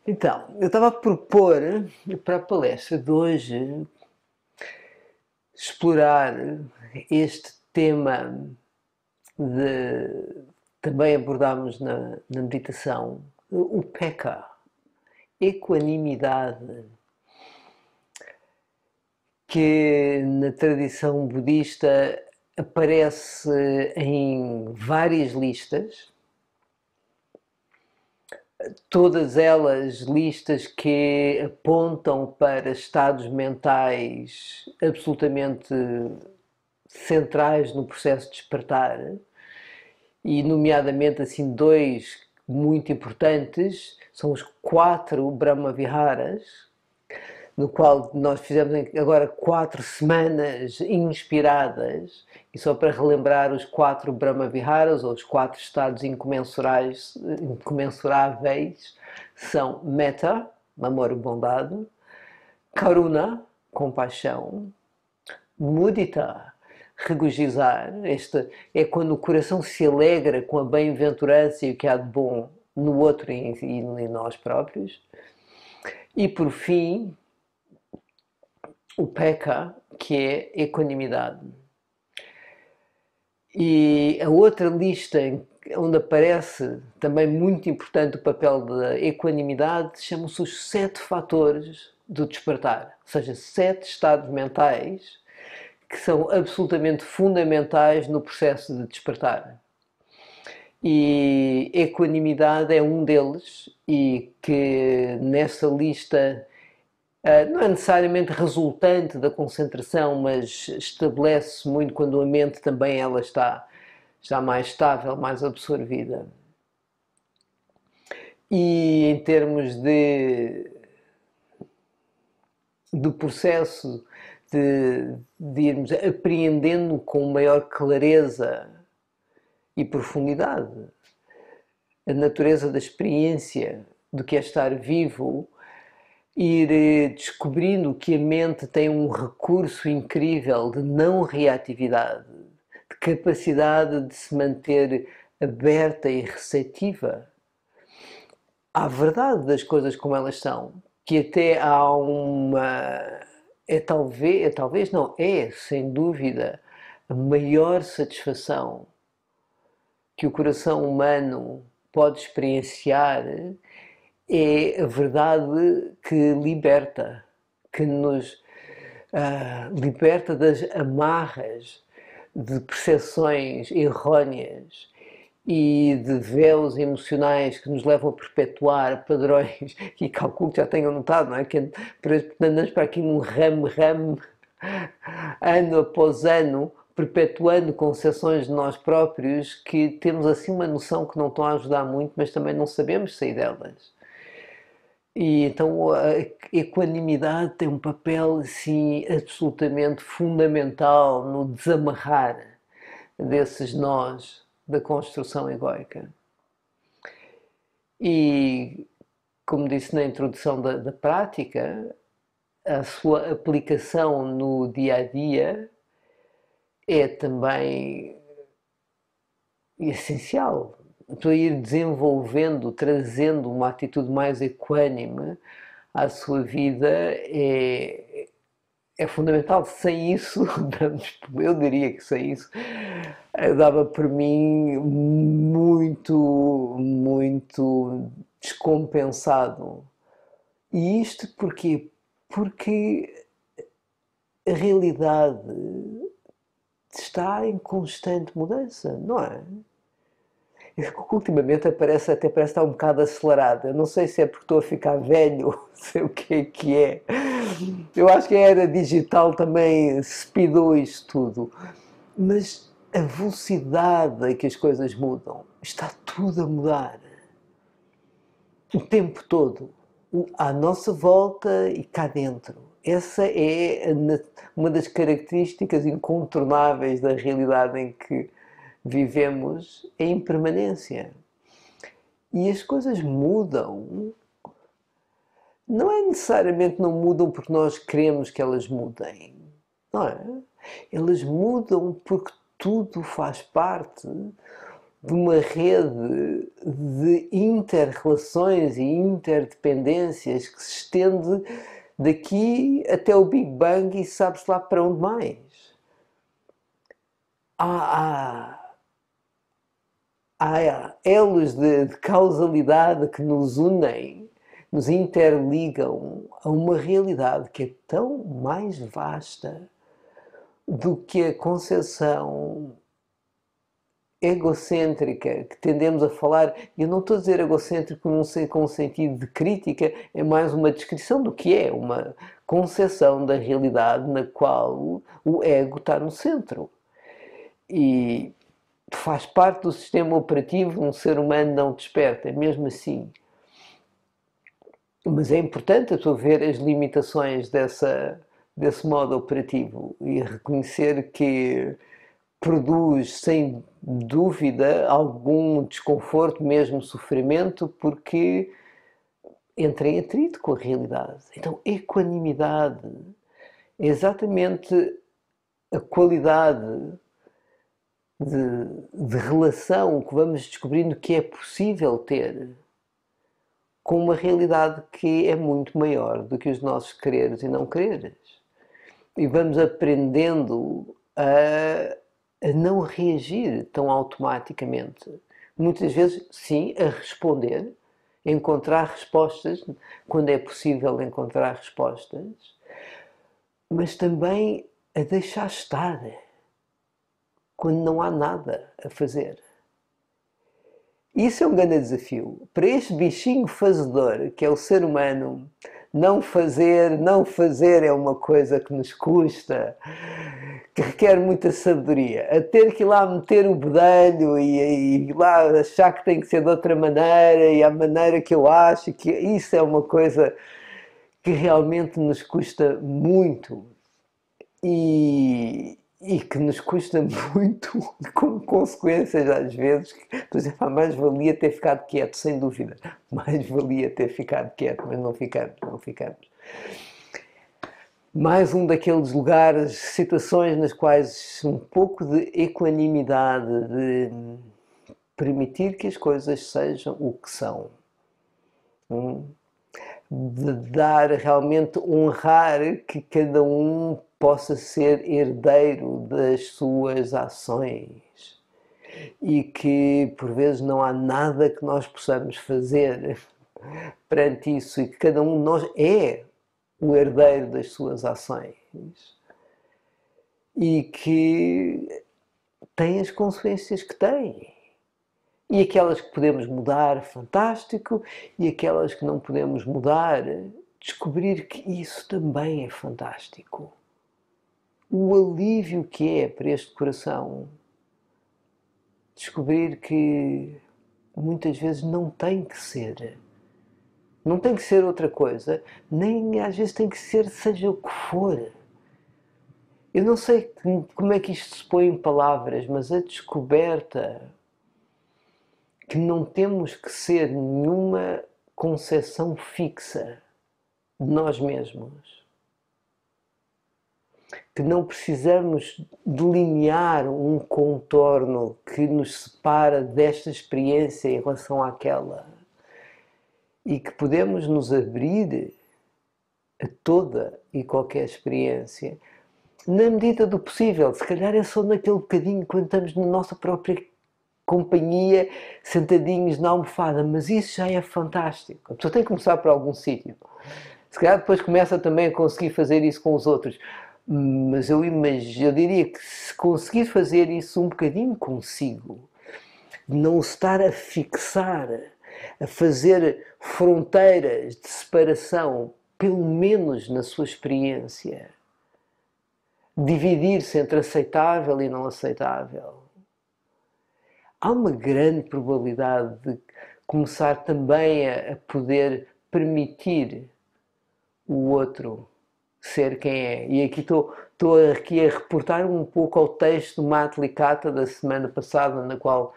Então, eu estava a propor para a palestra de hoje explorar este tema de também abordámos na meditação, o peka, equanimidade, que na tradição budista aparece em várias listas, todas elas listas que apontam para estados mentais absolutamente centrais no processo de despertar, e nomeadamente assim dois muito importantes são os 4 Brahmaviharas, no qual nós fizemos agora 4 semanas inspiradas, e só para relembrar os 4 Brahmaviharas, ou os 4 estados incomensuráveis, são Metta, amor e bondade, Karuna, compaixão, Mudita, regozijar, este é quando o coração se alegra com a bem-aventurança e o que há de bom no outro e em nós próprios, e por fim o peka, que é equanimidade. E a outra lista onde aparece também muito importante o papel da equanimidade chama-se os 7 fatores do despertar, ou seja, 7 estados mentais que são absolutamente fundamentais no processo de despertar. E equanimidade é um deles, e que nessa lista não é necessariamente resultante da concentração, mas estabelece muito quando a mente também ela está mais estável, mais absorvida. E em termos do processo de irmos apreendendo com maior clareza e profundidade a natureza da experiência do que é estar vivo, ir descobrindo que a mente tem um recurso incrível de não reatividade, de capacidade de se manter aberta e receptiva à verdade das coisas como elas são, que até há uma... talvez não, é sem dúvida a maior satisfação que o coração humano pode experienciar, é a verdade que liberta, que nos liberta das amarras de percepções erróneas e de véus emocionais que nos levam a perpetuar padrões, e calculo que já tenham notado, não é? Que andamos para aqui num ramo, ano após ano, perpetuando concepções de nós próprios que temos assim uma noção que não estão a ajudar muito, mas também não sabemos sair delas. E então a equanimidade tem um papel assim absolutamente fundamental no desamarrar desses nós da construção egóica. E, como disse na introdução da prática, a sua aplicação no dia a dia é também essencial. Para ir desenvolvendo, trazendo uma atitude mais equânime à sua vida é fundamental. Sem isso, eu diria que sem isso, dava por mim muito descompensado. E isto porquê? Porque a realidade está em constante mudança, não é? Ultimamente até parece estar um bocado acelerada. Eu não sei se é porque estou a ficar velho, não sei o que é que é. Eu acho que a era digital também speedou isto tudo. Mas a velocidade em que as coisas mudam, está tudo a mudar. O tempo todo. À nossa volta e cá dentro. Essa é uma das características incontornáveis da realidade em que vivemos, a impermanência. E as coisas mudam. Não é necessariamente não mudam porque nós queremos que elas mudem. Não é? Elas mudam porque tudo faz parte de uma rede de inter-relações e interdependências que se estende daqui até o Big Bang e sabe-se lá para onde mais. Há elos de causalidade que nos unem, nos interligam a uma realidade que é tão mais vasta do que a concepção egocêntrica que tendemos a falar. Eu não estou a dizer egocêntrico não sei, com um sentido de crítica, é mais uma descrição do que é uma concepção da realidade na qual o ego está no centro. E faz parte do sistema operativo, um ser humano não desperta, mesmo assim. Mas é importante a tu ver as limitações desse modo operativo e reconhecer que produz, sem dúvida, algum desconforto, mesmo sofrimento, porque entra em atrito com a realidade. Então, equanimidade é exatamente a qualidade de relação que vamos descobrindo que é possível ter com uma realidade que é muito maior do que os nossos quereres e não quereres. E vamos aprendendo a não reagir tão automaticamente. Muitas vezes, sim, a responder, a encontrar respostas, quando é possível encontrar respostas, mas também a deixar estar, quando não há nada a fazer. Isso é um grande desafio. Para este bichinho fazedor, que é o ser humano, não fazer é uma coisa que nos custa, que requer muita sabedoria. A ter que ir lá meter o bedelho e lá achar que tem que ser de outra maneira e a maneira que eu acho, que isso é uma coisa que realmente nos custa muito e que nos custa muito como consequências às vezes. Por exemplo, mais valia ter ficado quieto, sem dúvida. Mais valia ter ficado quieto, mas não ficamos. Mais um daqueles lugares, situações nas quais um pouco de equanimidade, de permitir que as coisas sejam o que são. De dar realmente, honrar que cada um possa ser herdeiro das suas ações e que por vezes não há nada que nós possamos fazer perante isso e que cada um de nós é o herdeiro das suas ações e que tem as consequências que tem. E aquelas que podemos mudar, fantástico, e aquelas que não podemos mudar, descobrir que isso também é fantástico. O alívio que é para este coração descobrir que muitas vezes não tem que ser. Não tem que ser outra coisa, nem às vezes tem que ser seja o que for. Eu não sei como é que isto se põe em palavras, mas a descoberta que não temos que ser nenhuma concepção fixa de nós mesmos. Que não precisamos delinear um contorno que nos separa desta experiência em relação àquela. E que podemos nos abrir a toda e qualquer experiência na medida do possível. Se calhar é só naquele bocadinho quando estamos na nossa própria companhia, sentadinhos na almofada, mas isso já é fantástico. A pessoa tem que começar por algum sítio. Se calhar depois começa também a conseguir fazer isso com os outros. Mas eu diria que se conseguir fazer isso um bocadinho consigo, não estar a fixar, a fazer fronteiras de separação, pelo menos na sua experiência, dividir-se entre aceitável e não aceitável, há uma grande probabilidade de começar também a poder permitir o outro ser quem é. E aqui estou aqui a reportar um pouco ao texto do Matt Licata da semana passada, na qual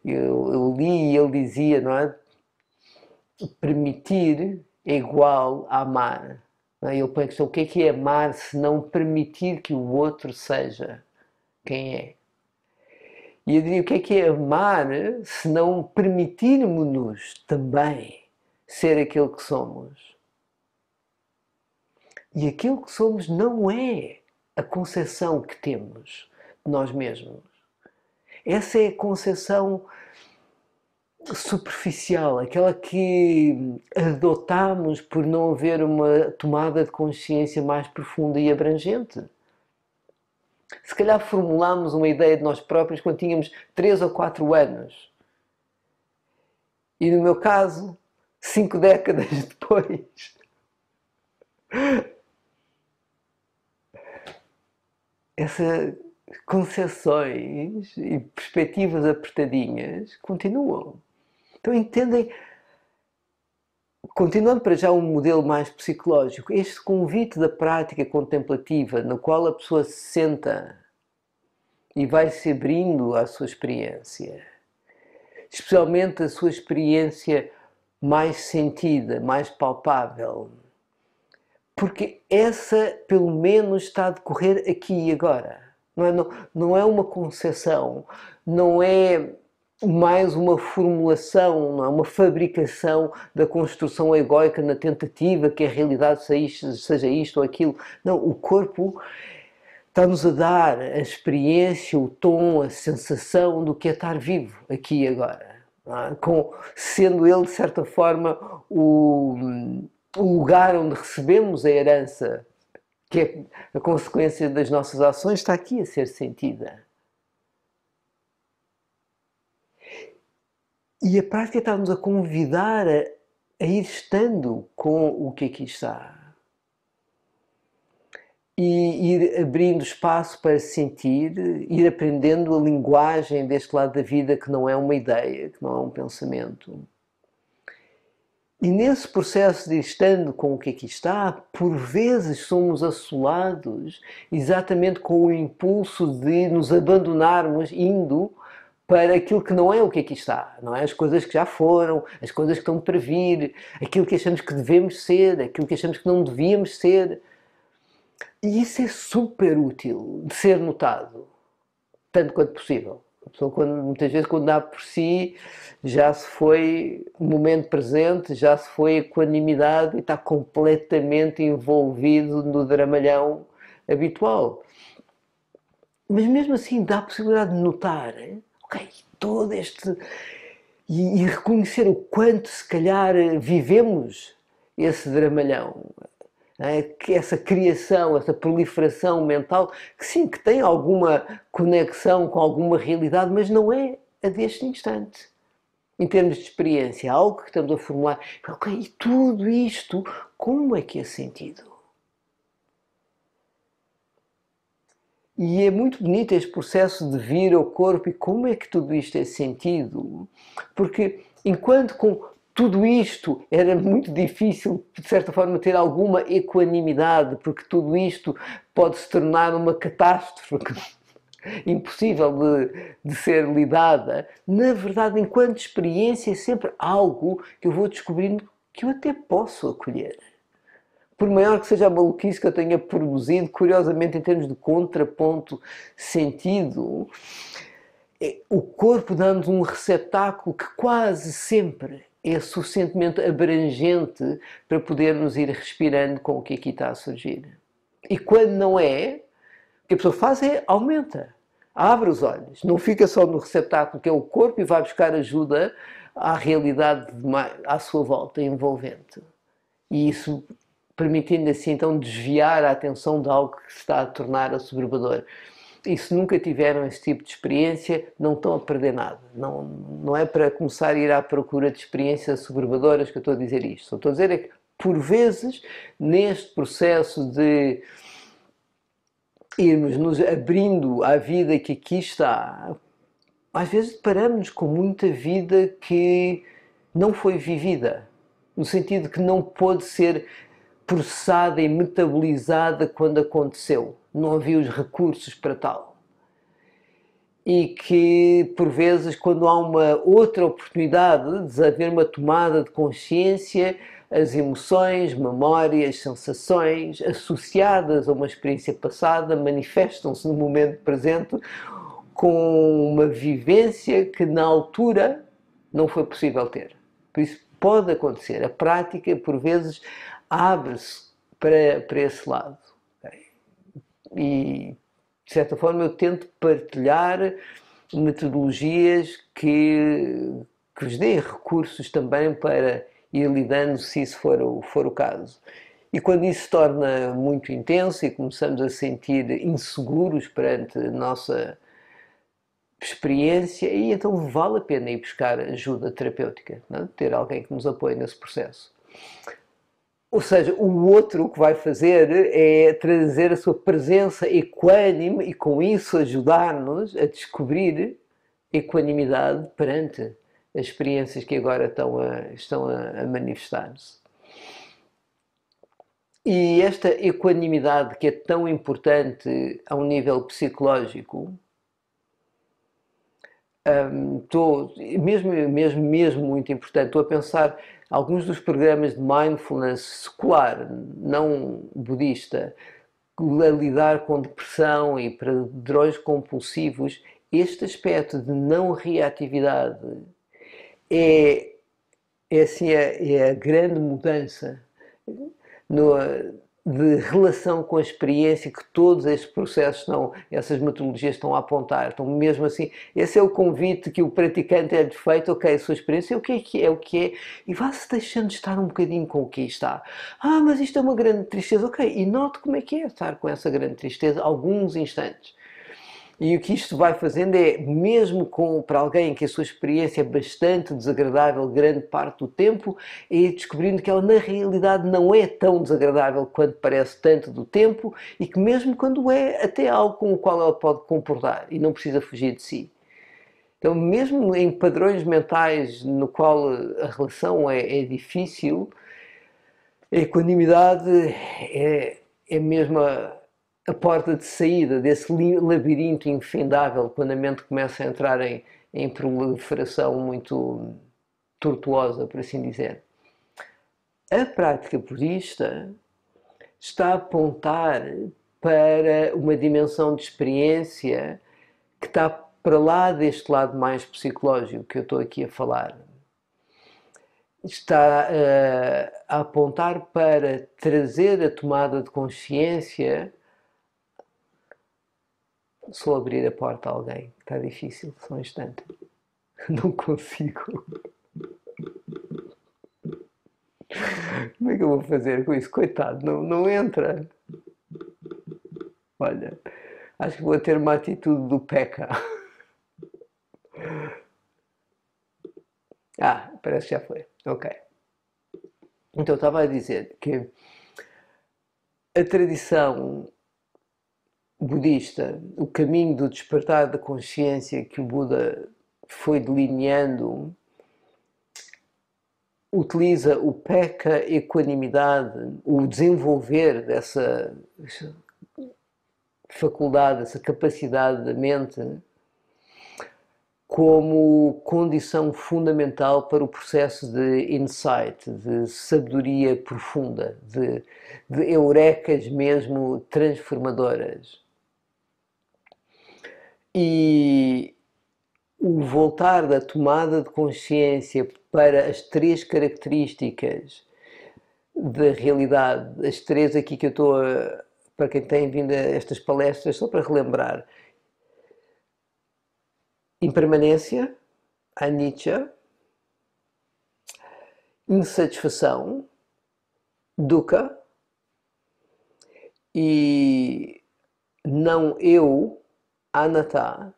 eu li e ele dizia, não é? Permitir é igual a amar. Não é? Ele põe a questão, o que é amar se não permitir que o outro seja quem é? E eu diria, o que é amar se não permitirmos-nos também ser aquilo que somos? E aquilo que somos não é a concepção que temos de nós mesmos. Essa é a concepção superficial, aquela que adotamos por não haver uma tomada de consciência mais profunda e abrangente. Se calhar formulámos uma ideia de nós próprios quando tínhamos 3 ou 4 anos. E no meu caso, 5 décadas depois. Essas concepções e perspectivas apertadinhas continuam. Então entendem, continuando para já um modelo mais psicológico, este convite da prática contemplativa, na qual a pessoa se senta e vai se abrindo à sua experiência, especialmente a sua experiência mais sentida, mais palpável, porque essa pelo menos está a decorrer aqui e agora. Não é uma concepção, não é mais uma formulação, não é uma fabricação da construção egóica na tentativa que a realidade seja isto ou aquilo. Não, o corpo está-nos a dar a experiência, o tom, a sensação do que é estar vivo aqui e agora. Sendo ele, de certa forma, o lugar onde recebemos a herança, que é a consequência das nossas ações, está aqui a ser sentida. E a prática está-nos a convidar a ir estando com o que aqui está. E ir abrindo espaço para sentir, ir aprendendo a linguagem deste lado da vida que não é uma ideia, que não é um pensamento. E nesse processo de ir estando com o que aqui está, por vezes somos assolados exatamente com o impulso de nos abandonarmos indo para aquilo que não é o que aqui está, não é? As coisas que já foram, as coisas que estão para vir, aquilo que achamos que devemos ser, aquilo que achamos que não devíamos ser. E isso é super útil de ser notado, tanto quanto possível. A pessoa, muitas vezes, quando dá por si, já se foi o momento presente, já se foi a equanimidade e está completamente envolvido no dramalhão habitual. Mas mesmo assim dá a possibilidade de notar, ok, todo este... E reconhecer o quanto, se calhar, vivemos esse dramalhão. Que essa criação, essa proliferação mental, que sim, que tem alguma conexão com alguma realidade, mas não é a deste instante. Em termos de experiência, algo que estamos a formular. Ok, e tudo isto, como é que é sentido? E é muito bonito este processo de vir ao corpo e como é que tudo isto é sentido. Porque enquanto com tudo isto era muito difícil, de certa forma, ter alguma equanimidade, porque tudo isto pode se tornar uma catástrofe impossível de ser lidada. Na verdade, enquanto experiência, é sempre algo que eu vou descobrindo que eu até posso acolher. Por maior que seja a maluquice que eu tenha produzido, curiosamente, em termos de contraponto sentido, o corpo dá-nos um receptáculo que quase sempre é suficientemente abrangente para podermos ir respirando com o que aqui está a surgir. E quando não é, o que a pessoa faz é aumenta, abre os olhos, não fica só no receptáculo que é o corpo e vai buscar ajuda à realidade à sua volta envolvente. E isso permitindo assim então desviar a atenção de algo que se está a tornar assoberbador. E se nunca tiveram esse tipo de experiência, não estão a perder nada. Não é para começar a ir à procura de experiências assoberbadoras que eu estou a dizer isto. Só estou a dizer é que, por vezes, neste processo de irmos nos abrindo à vida que aqui está, às vezes deparamos com muita vida que não foi vivida, no sentido que não pôde ser processada e metabolizada quando aconteceu. Não havia os recursos para tal. E que, por vezes, quando há uma outra oportunidade de haver uma tomada de consciência, as emoções, memórias, sensações associadas a uma experiência passada manifestam-se no momento presente com uma vivência que na altura não foi possível ter. Por isso pode acontecer. A prática, por vezes, abre-se para esse lado. E, de certa forma, eu tento partilhar metodologias que vos deem recursos também para ir lidando, se isso for o caso. E quando isso se torna muito intenso e começamos a sentir inseguros perante a nossa experiência, e então vale a pena ir buscar ajuda terapêutica, não é? Ter alguém que nos apoie nesse processo. Ou seja, o outro o que vai fazer é trazer a sua presença equânime e com isso ajudar-nos a descobrir equanimidade perante as experiências que agora estão a manifestar-se. E esta equanimidade que é tão importante a um nível psicológico, mesmo muito importante, estou a pensar alguns dos programas de mindfulness secular, não budista, a lidar com depressão e padrões compulsivos. Este aspecto de não reatividade é a grande mudança de relação com a experiência que todos estes processos essas metodologias estão a apontar. Então, mesmo assim, esse é o convite que o praticante é feito. Ok, a sua experiência é o que é, e vá-se deixando estar um bocadinho com o que está. Mas isto é uma grande tristeza. Ok, e note como é que é estar com essa grande tristeza alguns instantes. E o que isto vai fazendo é, mesmo para alguém que a sua experiência é bastante desagradável grande parte do tempo, é descobrindo que ela na realidade não é tão desagradável quanto parece tanto do tempo, e que mesmo quando é, até algo com o qual ela pode comportar e não precisa fugir de si. Então, mesmo em padrões mentais no qual a relação é difícil, a equanimidade é mesmo a porta de saída desse labirinto infindável, quando a mente começa a entrar em proliferação muito tortuosa, por assim dizer. A prática budista está a apontar para uma dimensão de experiência que está para lá deste lado mais psicológico que eu estou aqui a falar. Está a apontar para trazer a tomada de consciência. Só abrir a porta a alguém. Está difícil, só um instante. Não consigo. Como é que eu vou fazer com isso? Coitado, não entra. Olha, acho que vou ter uma atitude do P.E.K.K.A. Parece que já foi. Ok. Então, eu estava a dizer que a tradição budista, o caminho do despertar da consciência que o Buda foi delineando, utiliza o P.E.K.K.A, equanimidade, o desenvolver dessa faculdade, essa capacidade da mente, como condição fundamental para o processo de insight, de sabedoria profunda, de eurecas mesmo transformadoras. E o voltar da tomada de consciência para as três características da realidade, as três aqui que eu estou para quem tem vindo a estas palestras, só para relembrar: impermanência, anicca, insatisfação, dukkha, e não eu, anatta.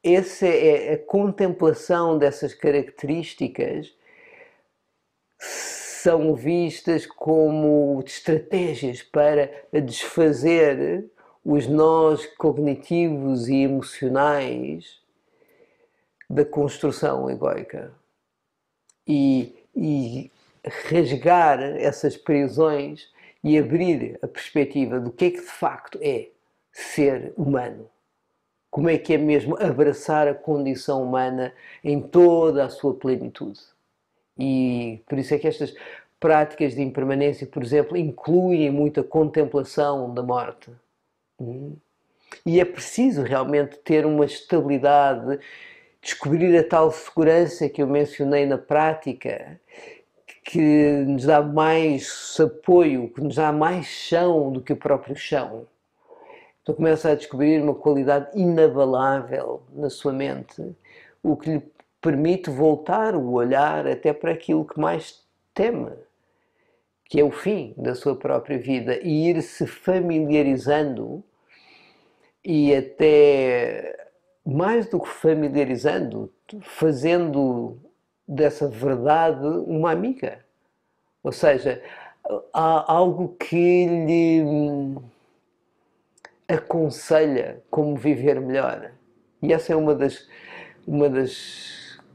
Essa é a contemplação dessas características, são vistas como estratégias para desfazer os nós cognitivos e emocionais da construção egóica e rasgar essas prisões e abrir a perspectiva do que é que de facto é ser humano. Como é que é mesmo abraçar a condição humana em toda a sua plenitude. E por isso é que estas práticas de impermanência, por exemplo, incluem muita contemplação da morte. E é preciso realmente ter uma estabilidade, descobrir a tal segurança que eu mencionei na prática, que nos dá mais apoio, que nos dá mais chão do que o próprio chão. Então começa a descobrir uma qualidade inabalável na sua mente, o que lhe permite voltar o olhar até para aquilo que mais teme, que é o fim da sua própria vida, e ir se familiarizando e até mais do que familiarizando, fazendo dessa verdade uma amiga. Ou seja, há algo que lhe aconselha como viver melhor. E essa é uma das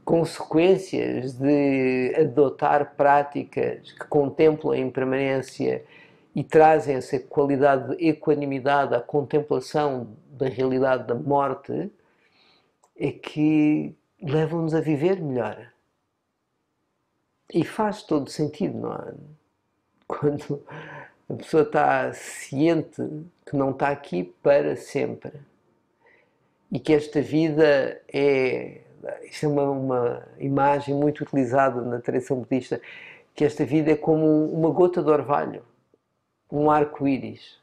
consequências de adotar práticas que contemplam a impermanência e trazem essa qualidade de equanimidade à contemplação da realidade da morte, é que levam-nos a viver melhor. E faz todo sentido, não é? Quando a pessoa está ciente que não está aqui para sempre e que esta vida é. Isto é uma imagem muito utilizada na tradição budista, que esta vida é como uma gota de orvalho, um arco-íris,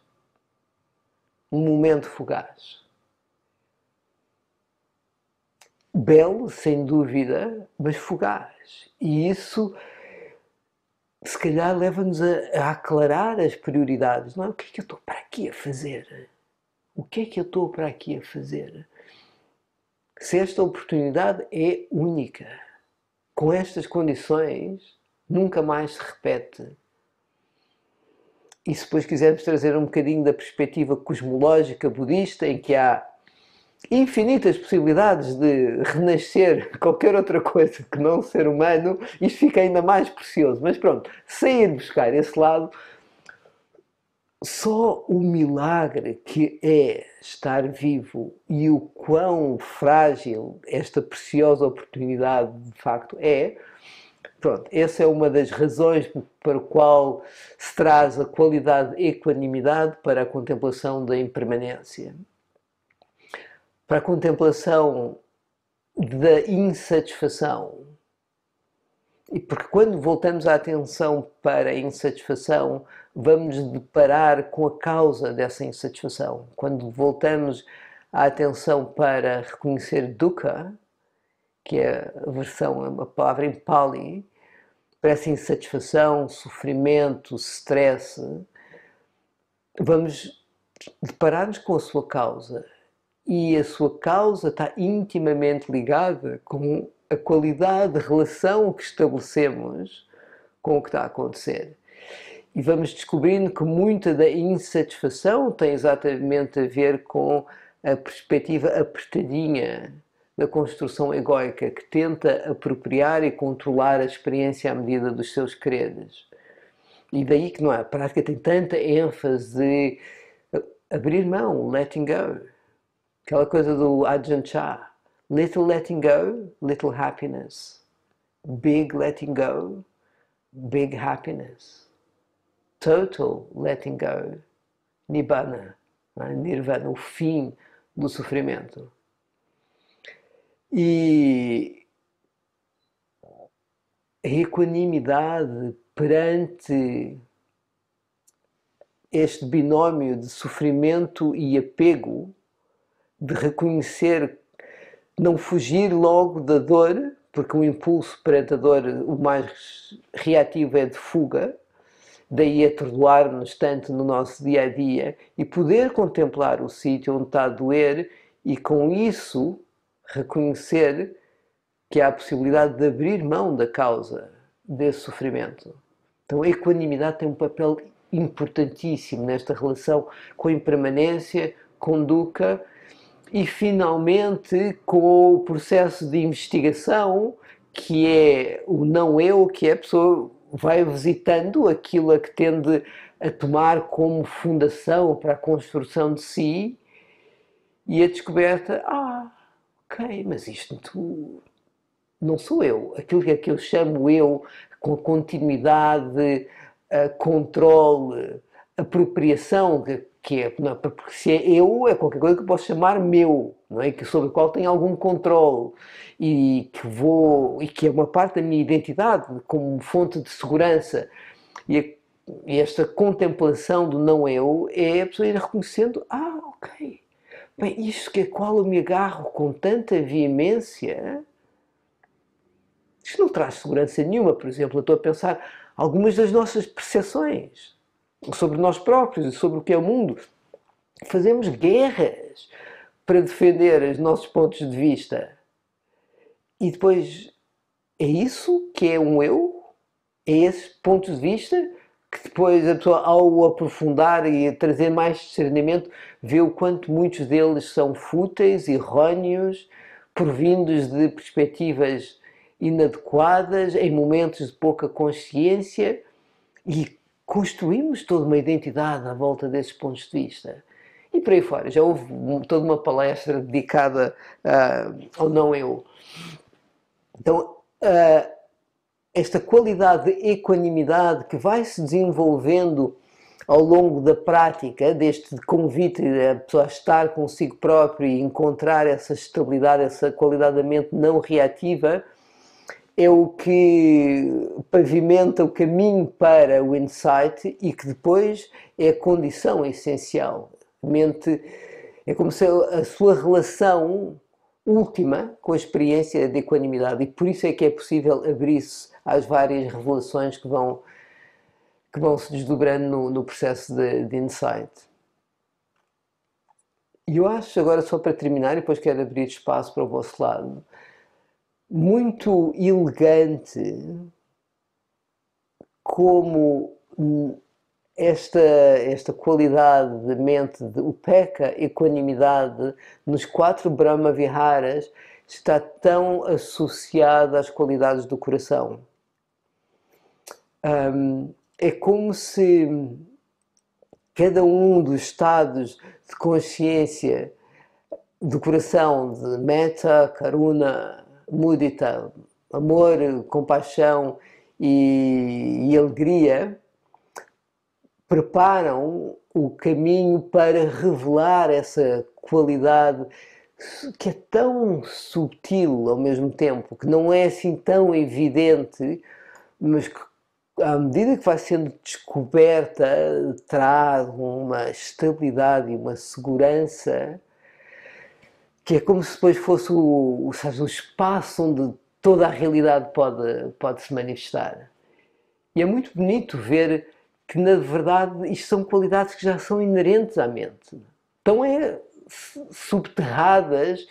um momento fugaz. Belo, sem dúvida, mas fugaz. E isso, se calhar, leva-nos a aclarar as prioridades. Não é? O que é que eu estou para aqui a fazer? O que é que eu estou para aqui a fazer? Se esta oportunidade é única, com estas condições, nunca mais se repete. E se depois quisermos trazer um bocadinho da perspectiva cosmológica budista, em que há infinitas possibilidades de renascer qualquer outra coisa que não ser humano, isto fica ainda mais precioso. Mas pronto, sem ir buscar esse lado, só o milagre que é estar vivo e o quão frágil esta preciosa oportunidade de facto é, pronto, essa é uma das razões para a qual se traz a qualidade de equanimidade para a contemplação da impermanência. Para a contemplação da insatisfação. E porque quando voltamos a atenção para a insatisfação, vamos nos deparar com a causa dessa insatisfação. Quando voltamos a atenção para reconhecer dukkha, que é a palavra em Pali, para essa insatisfação, sofrimento, stress, vamos deparar-nos com a sua causa. E a sua causa está intimamente ligada com a qualidade de relação que estabelecemos com o que está a acontecer. E vamos descobrindo que muita da insatisfação tem exatamente a ver com a perspectiva apertadinha da construção egóica, que tenta apropriar e controlar a experiência à medida dos seus quereres. E daí que não é, a prática tem tanta ênfase de abrir mão, letting go. Aquela coisa do Ajahn Chah. Little letting go, little happiness. Big letting go, big happiness. Total letting go, Nibbana. Nirvana, o fim do sofrimento. E a equanimidade perante este binómio de sofrimento e apego, de reconhecer, não fugir logo da dor, porque o impulso perante a dor, o mais reativo é de fuga, daí atordoar-nos tanto no nosso dia a dia e poder contemplar o sítio onde está a doer e com isso reconhecer que há a possibilidade de abrir mão da causa desse sofrimento. Então a equanimidade tem um papel importantíssimo nesta relação com a impermanência, com dukkha, e finalmente com o processo de investigação, que é o não eu, que é a pessoa vai visitando aquilo a que tende a tomar como fundação para a construção de si, e a descoberta, ok, mas isto não sou eu. Aquilo que eu chamo eu, com continuidade, controle, apropriação, que é, não, porque se é eu, é qualquer coisa que eu posso chamar meu, não é? Que, sobre o qual tenho algum controle e que é uma parte da minha identidade como fonte de segurança. E, e esta contemplação do não eu é a pessoa ir reconhecendo, ok, bem, isto que a qual eu me agarro com tanta veemência, isto não traz segurança nenhuma. Por exemplo, eu estou a pensar algumas das nossas percepções sobre nós próprios e sobre o que é o mundo. Fazemos guerras para defender os nossos pontos de vista. E depois, é isso que é um eu? É esses pontos de vista que depois a pessoa, ao aprofundar e trazer mais discernimento, vê o quanto muitos deles são fúteis, errôneos, provindos de perspectivas inadequadas, em momentos de pouca consciência, e construímos toda uma identidade à volta desses pontos de vista. E por aí fora, já houve toda uma palestra dedicada ao não eu. Então, esta qualidade de equanimidade que vai se desenvolvendo ao longo da prática, deste convite a pessoa a estar consigo próprio e encontrar essa estabilidade, essa qualidade da mente não reativa, é o que pavimenta o caminho para o insight e que depois é a condição essencial. A mente é como se a sua relação última com a experiência de equanimidade, e por isso é que é possível abrir-se às várias revelações que vão se desdobrando no processo de insight. E eu acho, agora só para terminar, e depois quero abrir espaço para o vosso lado, muito elegante como esta qualidade de mente, de upekkha, equanimidade, nos 4 Brahma Viharas, está tão associada às qualidades do coração. É como se cada um dos estados de consciência do coração, de metta, karuna, mudita, amor, compaixão e alegria, preparam o caminho para revelar essa qualidade que é tão subtil ao mesmo tempo, que não é assim tão evidente, mas que à medida que vai sendo descoberta traz uma estabilidade e uma segurança que é como se depois fosse o espaço onde toda a realidade pode se manifestar. E é muito bonito ver que, na verdade, isto são qualidades que já são inerentes à mente. Estão subterradas,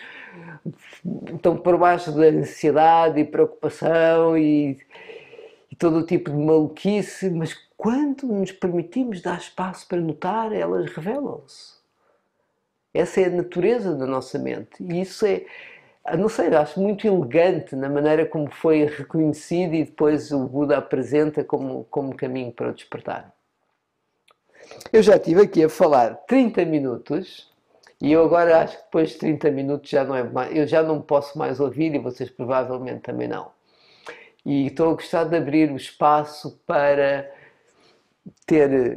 estão por baixo da ansiedade e preocupação e todo o tipo de maluquice, mas quando nos permitimos dar espaço para notar, elas revelam-se. Essa é a natureza da nossa mente. E isso é, não sei, acho muito elegante na maneira como foi reconhecido e depois o Buda apresenta como caminho para o despertar. Eu já estive aqui a falar 30 minutos e eu agora acho que depois de 30 minutos já não é mais, eu já não posso mais ouvir e vocês provavelmente também não. E estou a gostar de abrir o espaço para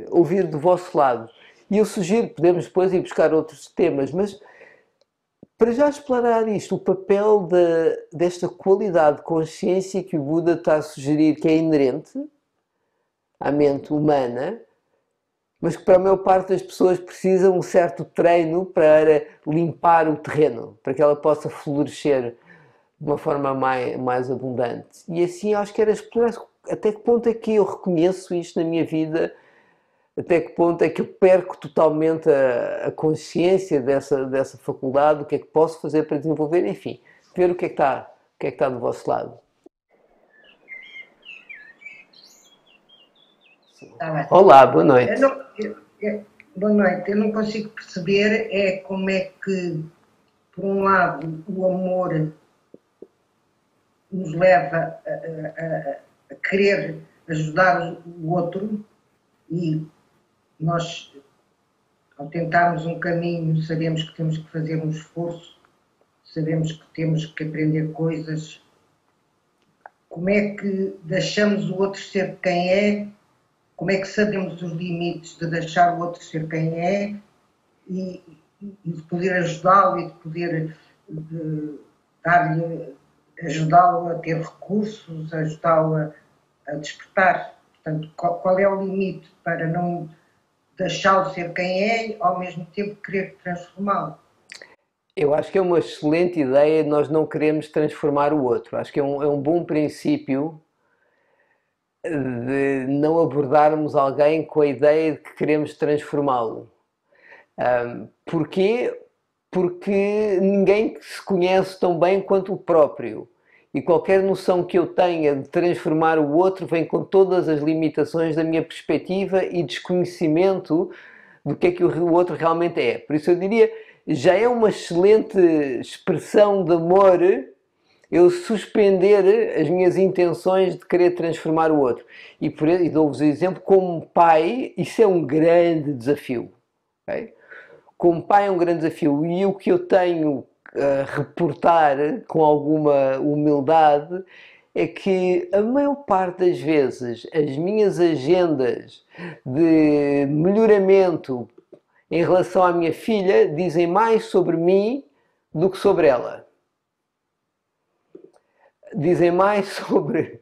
ouvir do vosso lado. E eu sugiro, podemos depois ir buscar outros temas, mas para já explorar isto, o papel desta qualidade de consciência que o Buda está a sugerir, que é inerente à mente humana, mas que para a maior parte das pessoas precisa um certo treino para limpar o terreno, para que ela possa florescer de uma forma mais abundante. E assim acho que era explorar até que ponto é que eu reconheço isto na minha vida, até que ponto é que eu perco totalmente a consciência dessa faculdade, o que é que posso fazer para desenvolver, enfim, ver o que é que está do vosso lado. Olá, boa noite. Boa noite. Eu não consigo perceber como é que, por um lado, o amor nos leva a querer ajudar o outro e nós, ao tentarmos um caminho, sabemos que temos que fazer um esforço, sabemos que temos que aprender coisas. Como é que deixamos o outro ser quem é? Como é que sabemos os limites de deixar o outro ser quem é e, e de poder ajudá-lo e de poder dar-lhe, ajudá-lo a ter recursos, ajudá-lo a despertar. Portanto, qual é o limite para não deixá-lo ser quem é e ao mesmo tempo querer transformá-lo? Eu acho que é uma excelente ideia nós não queremos transformar o outro. Acho que é um bom princípio de não abordarmos alguém com a ideia de que queremos transformá-lo. Porquê? Porque ninguém se conhece tão bem quanto o próprio. E qualquer noção que eu tenha de transformar o outro vem com todas as limitações da minha perspectiva e desconhecimento do que é que o outro realmente é. Por isso eu diria, já é uma excelente expressão de amor eu suspender as minhas intenções de querer transformar o outro. E dou-vos o exemplo, como pai, isso é um grande desafio. Okay? Como pai é um grande desafio e o que eu tenho a reportar com alguma humildade é que a maior parte das vezes as minhas agendas de melhoramento em relação à minha filha dizem mais sobre mim do que sobre ela. Dizem mais sobre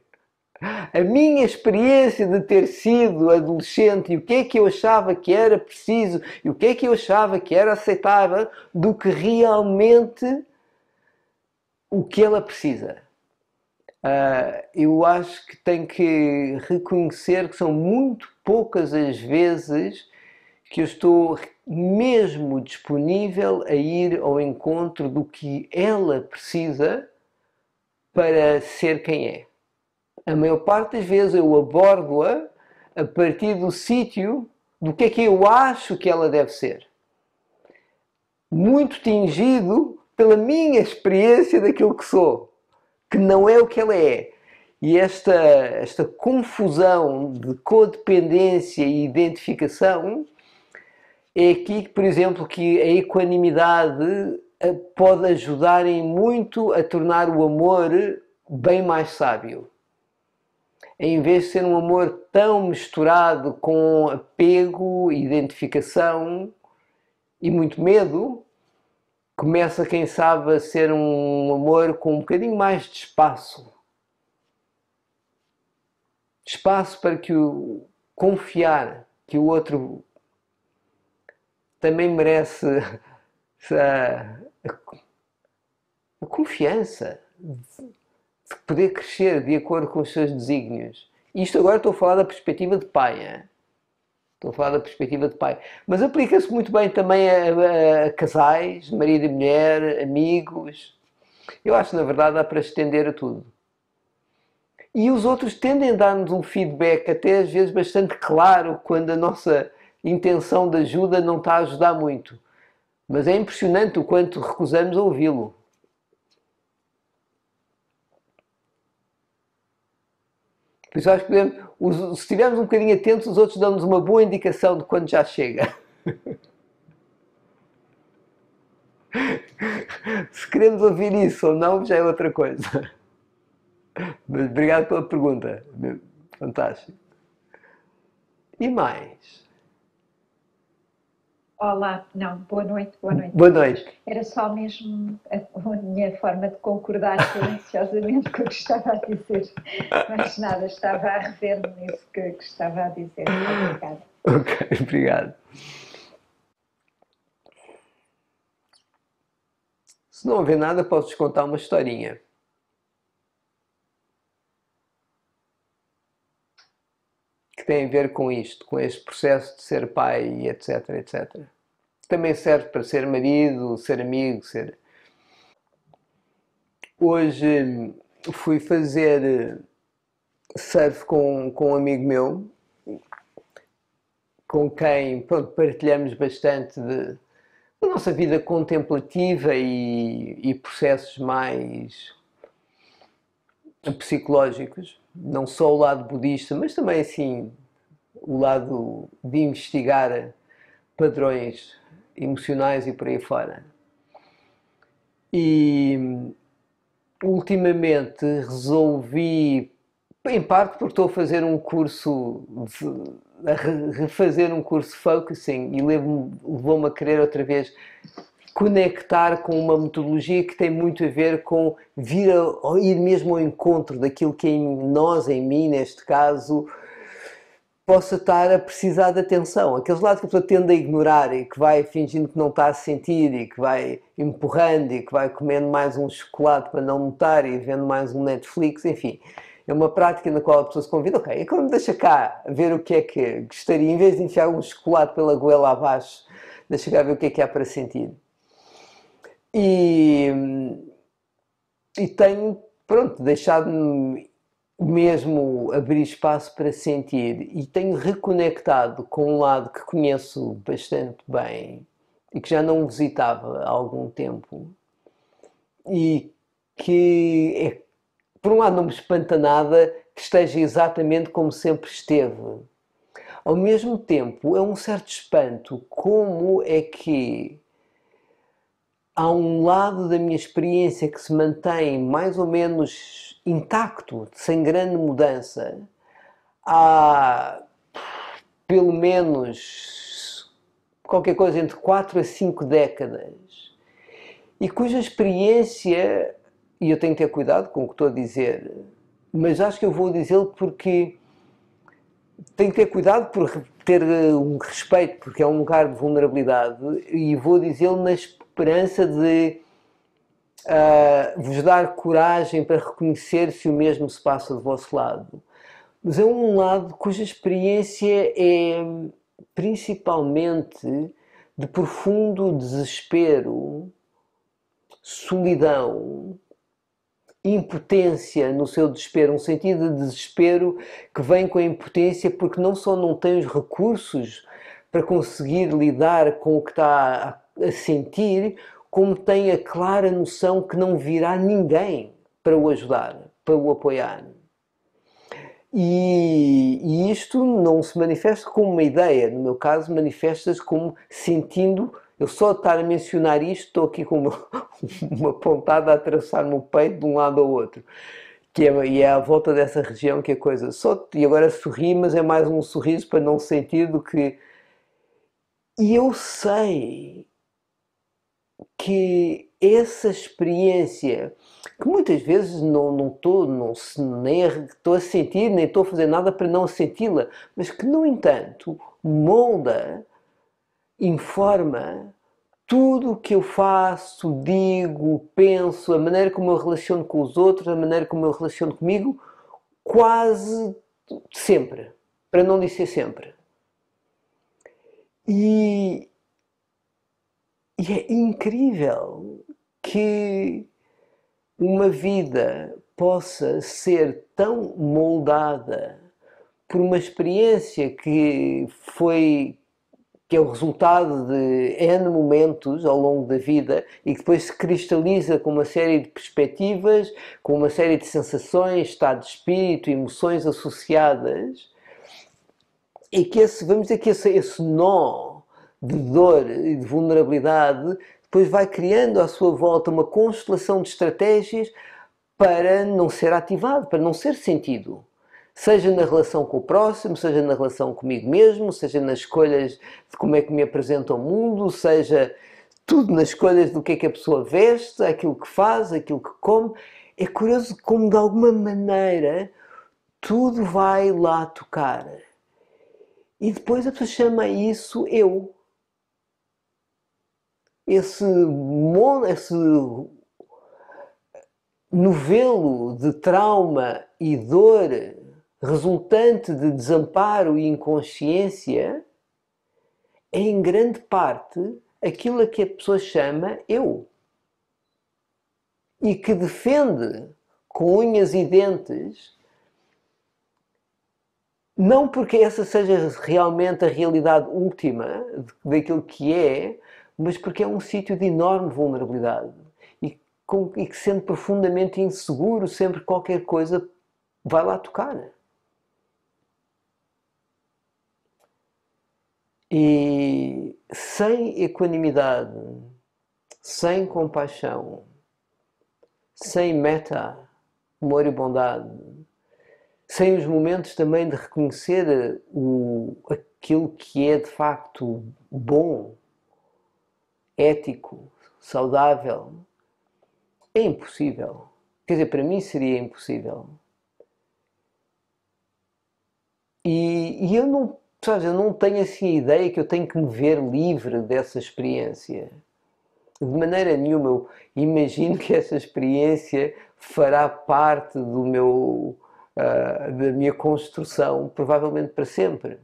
a minha experiência de ter sido adolescente e o que é que eu achava que era preciso e o que é que eu achava que era aceitável do que realmente o que ela precisa. Eu acho que tenho que reconhecer que são muito poucas as vezes que eu estou mesmo disponível a ir ao encontro do que ela precisa para ser quem é. A maior parte das vezes eu abordo-a a partir do sítio do que é que eu acho que ela deve ser. Muito tingido pela minha experiência daquilo que sou, que não é o que ela é. E esta confusão de codependência e identificação é aqui, por exemplo, que a equanimidade pode ajudar em muito a tornar o amor bem mais sábio. Em vez de ser um amor tão misturado com apego, identificação e muito medo, começa, quem sabe, a ser um amor com um bocadinho mais de espaço. Espaço para que confiar que o outro também merece a confiança de poder crescer de acordo com os seus desígnios. Isto agora estou a falar da perspectiva de pai. Hein? Estou a falar da perspectiva de pai. Mas aplica-se muito bem também a casais, marido e mulher, amigos. Eu acho que na verdade dá para estender a tudo. E os outros tendem a dar-nos um feedback até às vezes bastante claro quando a nossa intenção de ajuda não está a ajudar muito. Mas é impressionante o quanto recusamos a ouvi-lo. Por isso acho que se estivermos um bocadinho atentos, os outros dão-nos uma boa indicação de quando já chega. Se queremos ouvir isso ou não, já é outra coisa. Mas obrigado pela pergunta. Fantástico. E mais? Olá, não, boa noite, boa noite. Boa noite. Era só mesmo a minha forma de concordar silenciosamente com o que estava a dizer. Mas nada, estava a rever-me nisso que estava a dizer. Obrigada. Ok, obrigado. Se não houver nada, posso-vos contar uma historinha. Que tem a ver com isto, com este processo de ser pai e etc, etc. Também serve para ser marido, ser amigo, ser... Hoje fui fazer surf com um amigo meu, com quem pronto, partilhamos bastante da nossa vida contemplativa e processos mais psicológicos, não só o lado budista, mas também assim o lado de investigar padrões emocionais e por aí fora. E ultimamente resolvi, em parte porque estou a fazer um curso a refazer um curso focusing e levou-me a querer outra vez conectar com uma metodologia que tem muito a ver com ir mesmo ao encontro daquilo que em nós, em mim, neste caso, possa estar a precisar de atenção. Aqueles lados que a pessoa tende a ignorar e que vai fingindo que não está a sentir e que vai empurrando e que vai comendo mais um chocolate para não notar e vendo mais um Netflix, enfim. É uma prática na qual a pessoa se convida, ok, e quando deixa cá ver o que é que gostaria, em vez de enfiar um chocolate pela goela abaixo, deixa cá ver o que há para sentir. E tenho, pronto, deixado-me mesmo abrir espaço para sentir e tenho reconectado com um lado que conheço bastante bem e que já não visitava há algum tempo e que, por um lado, não me espanta nada que esteja exatamente como sempre esteve. Ao mesmo tempo, é um certo espanto como é que há um lado da minha experiência que se mantém mais ou menos intacto, sem grande mudança, há pelo menos qualquer coisa entre 4 a 5 décadas, e cuja experiência, e eu tenho que ter cuidado com o que estou a dizer, mas acho que eu vou dizê-lo porque tenho que ter cuidado por ter um respeito, porque é um lugar de vulnerabilidade, e vou dizê-lo na esperança de vos dar coragem para reconhecer se o mesmo se passa do vosso lado. Mas é um lado cuja experiência é principalmente de profundo desespero, solidão, impotência no seu desespero, um sentido de desespero que vem com a impotência porque não só não tem os recursos para conseguir lidar com o que está a sentir, como tem a clara noção que não virá ninguém para o ajudar, para o apoiar. E isto não se manifesta como uma ideia, no meu caso manifesta-se como sentindo. Eu só estar a mencionar isto, estou aqui com uma pontada a atravessar-me o peito de um lado ao outro. E é à volta dessa região que a coisa... E agora sorri, mas é mais um sorriso para não sentir do que... E eu sei que essa experiência, que muitas vezes nem estou a sentir, nem estou a fazer nada para não senti-la, mas que, no entanto, molda, informa tudo o que eu faço, digo, penso, a maneira como eu relaciono com os outros, a maneira como eu relaciono comigo, quase sempre, para não dizer sempre. E é incrível que uma vida possa ser tão moldada por uma experiência que é o resultado de N momentos ao longo da vida e que depois se cristaliza com uma série de perspectivas, com uma série de sensações, estado de espírito, emoções associadas, e que vamos dizer que esse nó de dor e de vulnerabilidade depois vai criando à sua volta uma constelação de estratégias para não ser ativado, para não ser sentido. Seja na relação com o próximo, seja na relação comigo mesmo, seja nas escolhas de como é que me apresento ao mundo, seja tudo nas escolhas do que é que a pessoa veste, aquilo que faz, aquilo que come. É curioso como de alguma maneira tudo vai lá tocar. E depois a pessoa chama isso eu. Esse novelo de trauma e dor resultante de desamparo e inconsciência é em grande parte aquilo a que a pessoa chama eu. E que defende com unhas e dentes, não porque essa seja realmente a realidade última daquilo que é, mas porque é um sítio de enorme vulnerabilidade e que sendo profundamente inseguro, sempre qualquer coisa vai lá tocar. E sem equanimidade, sem compaixão, sem meta, amor e bondade, sem os momentos também de reconhecer aquilo que é de facto bom, ético, saudável, é impossível. Quer dizer, para mim seria impossível. E eu não, sabes, eu não tenho assim a ideia que eu tenho que me ver livre dessa experiência. De maneira nenhuma. Eu imagino que essa experiência fará parte do meu, da minha construção, provavelmente para sempre.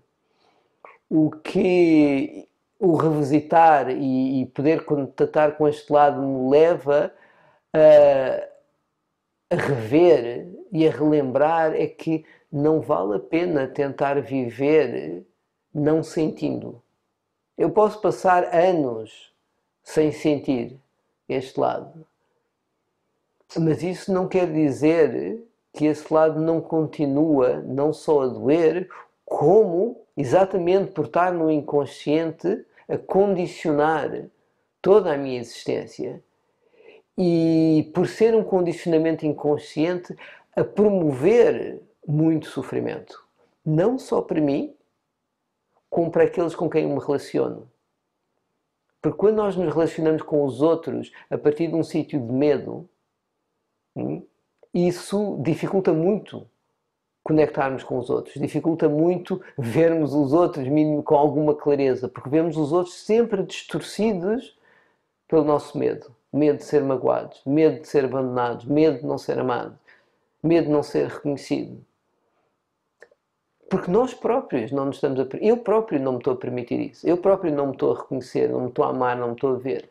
O que o revisitar e poder contatar com este lado me leva a rever e a relembrar é que não vale a pena tentar viver não sentindo. Eu posso passar anos sem sentir este lado, mas isso não quer dizer que esse lado não continua não só a doer, como, exatamente por estar no inconsciente, a condicionar toda a minha existência. E por ser um condicionamento inconsciente, a promover muito sofrimento. Não só para mim, como para aqueles com quem eu me relaciono. Porque quando nós nos relacionamos com os outros a partir de um sítio de medo, isso dificulta muito conectarmos com os outros, dificulta muito vermos os outros com alguma clareza, porque vemos os outros sempre distorcidos pelo nosso medo. Medo de ser magoados, medo de ser abandonados, medo de não ser amados, medo de não ser reconhecido. Porque nós próprios não nos estamos a... Eu próprio não me estou a permitir isso. Eu próprio não me estou a reconhecer, não me estou a amar, não me estou a ver.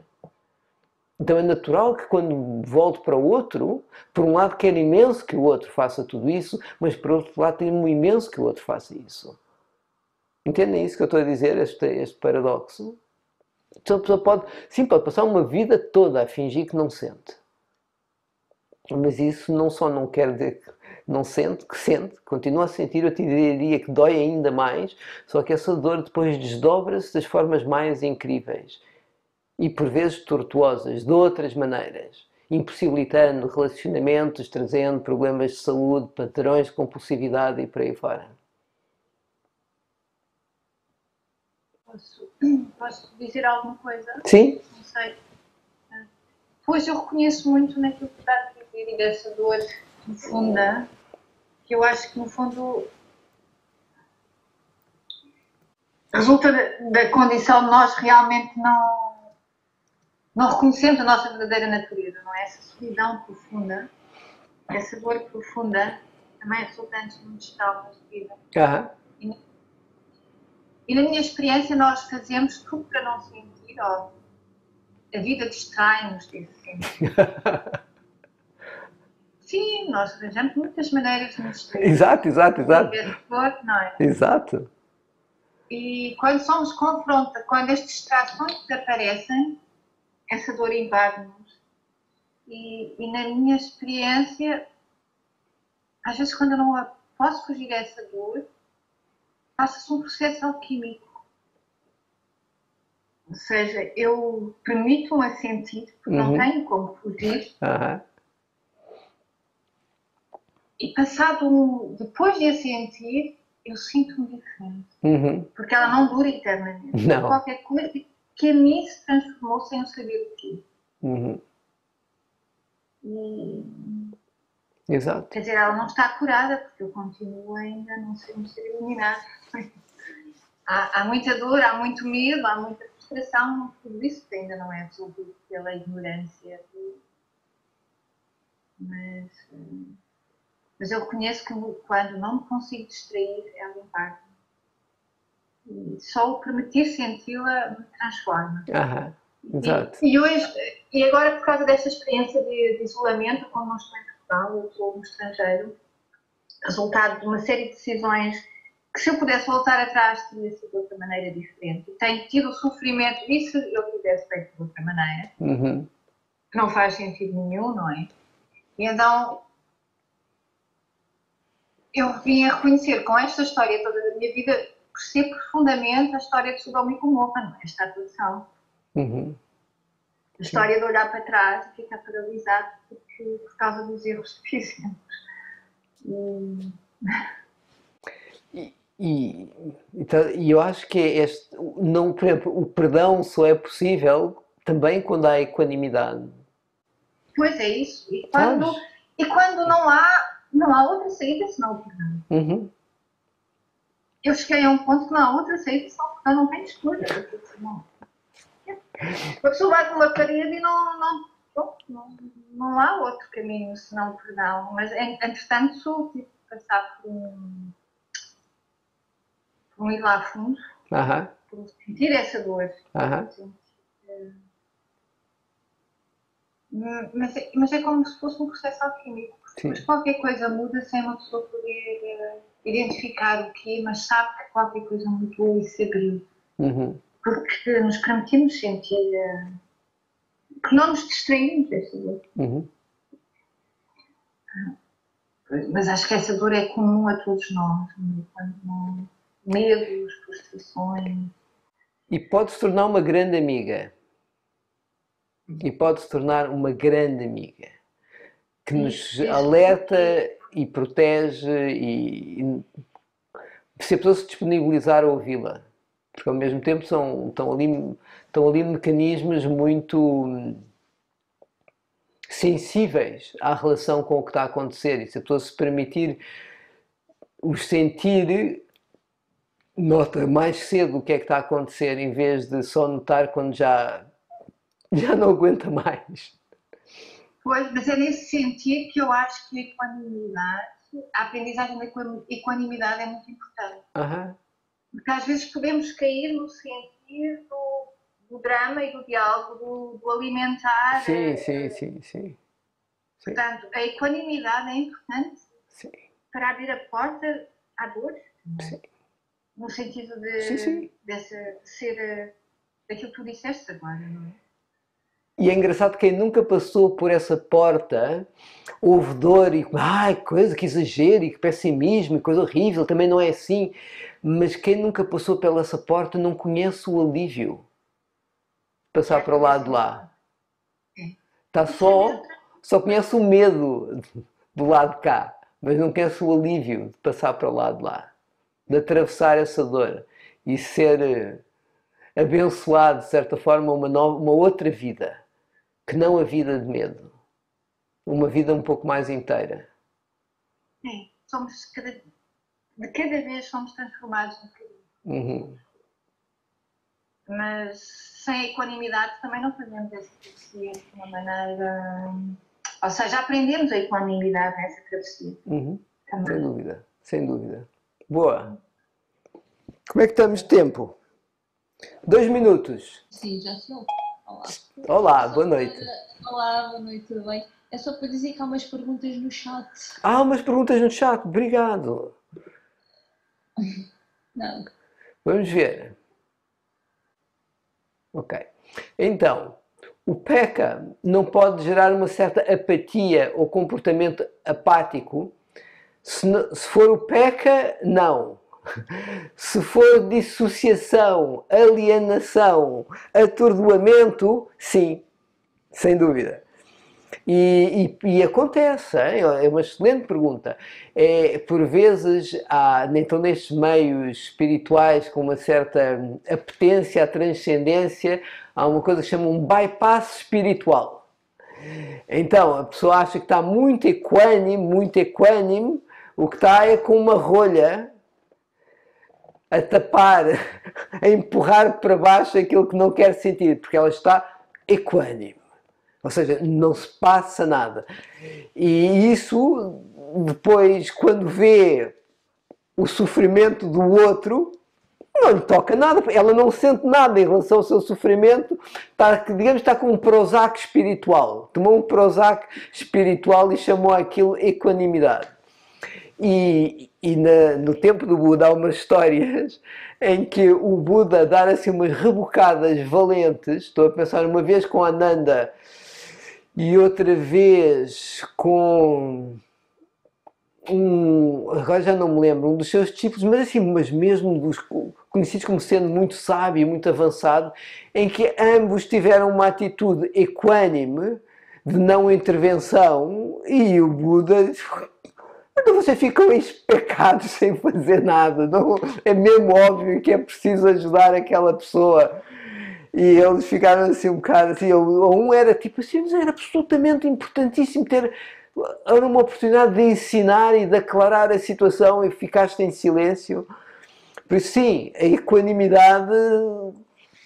Então é natural que quando volto para o outro, por um lado quero imenso que o outro faça tudo isso, mas por outro lado tenho imenso que o outro faça isso. Entendem isso que eu estou a dizer, este paradoxo? Então a pessoa pode passar uma vida toda a fingir que não sente. Mas isso não só não quer dizer que não sente, que sente, continua a sentir, eu te diria que dói ainda mais, só que essa dor depois desdobra-se das formas mais incríveis e por vezes tortuosas, de outras maneiras, impossibilitando relacionamentos, trazendo problemas de saúde, padrões de compulsividade e por aí fora. Posso dizer alguma coisa? Sim? Não sei. Pois eu reconheço muito naquilo que está a dizer e dessa dor profunda, que eu acho que no fundo resulta da condição de nós realmente não reconhecemos a nossa verdadeira natureza, não é? Essa solidão profunda, essa dor profunda, também é resultante de muitos traumas de vida. E na minha experiência nós fazemos tudo para não sentir, ó, a vida distrai-nos desse sentido. Sim, nós arranjamos muitas maneiras de nos distrair. Exato. Não é? Exato. E quando somos confrontados, quando as distrações desaparecem, essa dor invade-nos. E na minha experiência, às vezes quando eu não posso fugir dessa dor, passa-se um processo alquímico. Ou seja, eu permito-me a sentir, porque não tenho como fugir. E depois de a sentir, eu sinto-me diferente. Porque ela não dura eternamente. Não. Qualquer coisa que a mim se transformou sem eu saber o quê. Exato. Quer dizer, ela não está curada, porque eu continuo ainda a não ser um ser iluminado. Há muita dor, há muito medo, há muita frustração, tudo isso que ainda não é resolvido pela ignorância. Mas eu reconheço que quando não me consigo distrair, ela impacta-me. E só o permitir senti-la me transforma. Exato. E agora, por causa desta experiência de isolamento, como não estou em Portugal, eu estou no estrangeiro, resultado de uma série de decisões que, se eu pudesse voltar atrás, teria sido de outra maneira diferente. Tenho tido o sofrimento, e se eu tivesse feito de outra maneira, que não faz sentido nenhum, não é? E então eu vim a reconhecer com esta história toda da minha vida, percebo profundamente a história de Sodoma e Gomorra, não é? Esta atuação. A história de olhar para trás e ficar paralisado por causa dos erros que fizemos. E eu acho que não, por exemplo, o perdão só é possível também quando há equanimidade. Pois é isso. E Sabes? quando não há outra saída senão o perdão. Uhum. Eu cheguei a um ponto que não há outra saída senão o perdão, não tem escolha. A pessoa vai numa parede e não há outro caminho senão o perdão. Mas, entretanto, sou tipo passar por um ir lá a fundo, por sentir essa dor. Mas é como se fosse um processo alquímico. Mas qualquer coisa muda sem uma pessoa poder identificar o que é, mas sabe que qualquer coisa mudou e se abriu. Porque nos permitimos sentir que não nos distraímos dessa dor. Mas acho que essa dor é comum a todos nós. Medos, frustrações. E pode-se tornar uma grande amiga. E pode-se tornar uma grande amiga. Que nos alerta e protege e se a pessoa se disponibilizar a ouvi-la. Porque ao mesmo tempo estão ali mecanismos muito sensíveis à relação com o que está a acontecer. E se a pessoa se permitir os sentir, nota mais cedo o que é que está a acontecer, em vez de só notar quando já não aguenta mais. Pois, mas é nesse sentido que eu acho que a aprendizagem da equanimidade é muito importante. Porque às vezes podemos cair no sentido do drama e do diálogo, do alimentar. Sim. Portanto, a equanimidade é importante para abrir a porta à dor. No sentido de ser daquilo que tu disseste agora, não é? E é engraçado que quem nunca passou por essa porta ouve dor e coisa, que exagero e que pessimismo e coisa horrível, também não é assim. Mas quem nunca passou pela essa porta não conhece o alívio de passar para o lado de lá. Só conhece o medo do lado de cá, mas não conhece o alívio de passar para o lado de lá, de atravessar essa dor e ser abençoado, de certa forma, uma outra vida, que não a vida de medo. Uma vida um pouco mais inteira. Sim, de cada vez somos transformados um bocadinho. Mas sem a equanimidade também não fazemos essa travessia de uma maneira... Ou seja, aprendemos a equanimidade nessa travessia. Sem dúvida. Boa. Como é que estamos de tempo? 2 minutos. Sim, já sou. Olá, boa noite. Olá, boa noite, tudo bem? É só para dizer que há umas perguntas no chat. Há umas perguntas no chat, obrigado. Não. Vamos ver. Ok. Então, o PECA não pode gerar uma certa apatia ou comportamento apático. Se for o PECA, não. Se for dissociação, alienação, atordoamento, sim, sem dúvida. E acontece, é uma excelente pergunta. Por vezes, então nestes meios espirituais com uma certa apetência à transcendência, há uma coisa que se chama um bypass espiritual. Então, a pessoa acha que está muito equânime, o que está é com uma rolha a tapar, a empurrar para baixo aquilo que não quer sentir, porque ela está equânime. Ou seja, não se passa nada. E isso, depois, quando vê o sofrimento do outro, não lhe toca nada. Ela não sente nada em relação ao seu sofrimento. Está com um Prozac espiritual. Tomou um Prozac espiritual e chamou aquilo equanimidade. E no tempo do Buda há umas histórias em que o Buda dá assim umas rebocadas valentes. Estou a pensar uma vez com Ananda e outra vez com agora já não me lembro, um dos seus discípulos, mas mesmo dos conhecidos como sendo muito sábio, muito avançado, em que ambos tiveram uma atitude equânime de não intervenção e o Buda Quando vocês ficam especados sem fazer nada, não, é mesmo óbvio que é preciso ajudar aquela pessoa. E eles ficaram assim um bocado assim, um era tipo assim, mas era absolutamente importantíssimo ter uma oportunidade de ensinar e de aclarar a situação e ficaste em silêncio. Por isso sim, a equanimidade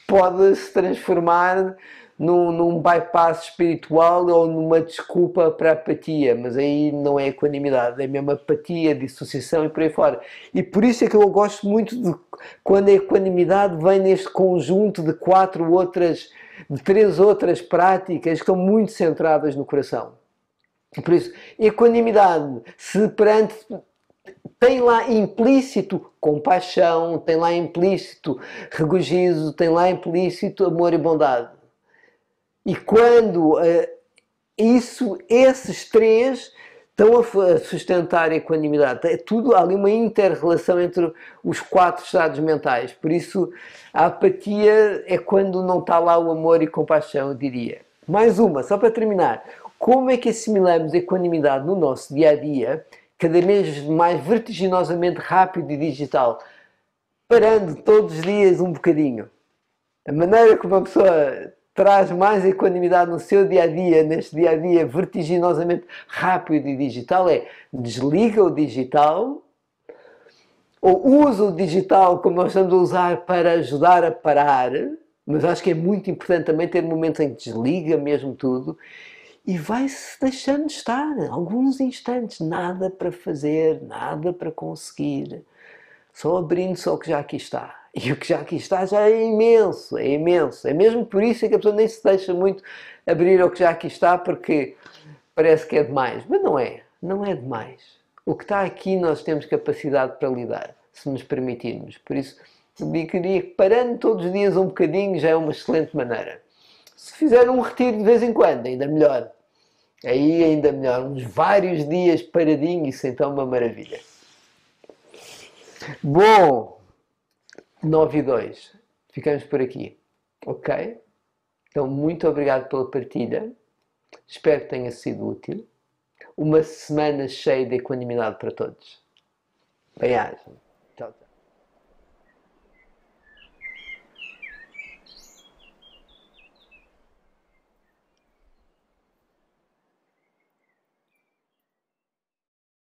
pode se transformar num bypass espiritual ou numa desculpa para a apatia, mas aí não é equanimidade, é mesmo apatia, dissociação e por aí fora. E por isso é que eu gosto muito de quando a equanimidade vem neste conjunto de três outras práticas que estão muito centradas no coração. Por isso, equanimidade, se perante tem lá implícito compaixão, tem lá implícito regozijo, tem lá implícito amor e bondade. E quando esses três estão a sustentar a equanimidade, é tudo ali uma inter-relação entre os 4 estados mentais. Por isso, a apatia é quando não está lá o amor e compaixão, eu diria. Mais uma, só para terminar. Como é que assimilamos a equanimidade no nosso dia-a-dia, cada vez mais vertiginosamente rápido e digital, parando todos os dias um bocadinho? A maneira como uma pessoa traz mais equanimidade no seu dia-a-dia, neste dia-a-dia vertiginosamente rápido e digital, é desliga o digital, ou usa o digital como nós estamos a usar para ajudar a parar, mas acho que é muito importante também ter momentos em que desliga mesmo tudo, e vai-se deixando estar alguns instantes, nada para fazer, nada para conseguir, só abrindo-se ao que já aqui está. E o que já aqui está já é imenso, é imenso. É mesmo por isso que a pessoa nem se deixa muito abrir ao que já aqui está, porque parece que é demais. Mas não é, não é demais. O que está aqui nós temos capacidade para lidar, se nos permitirmos. Por isso, eu diria que parando todos os dias um bocadinho já é uma excelente maneira. Se fizer um retiro de vez em quando, ainda melhor. Aí ainda melhor. Uns vários dias paradinho, isso então é uma maravilha. Bom, 9:02. Ficamos por aqui. Ok? Então, muito obrigado pela partilha. Espero que tenha sido útil. Uma semana cheia de equanimidade para todos. Bem-aja.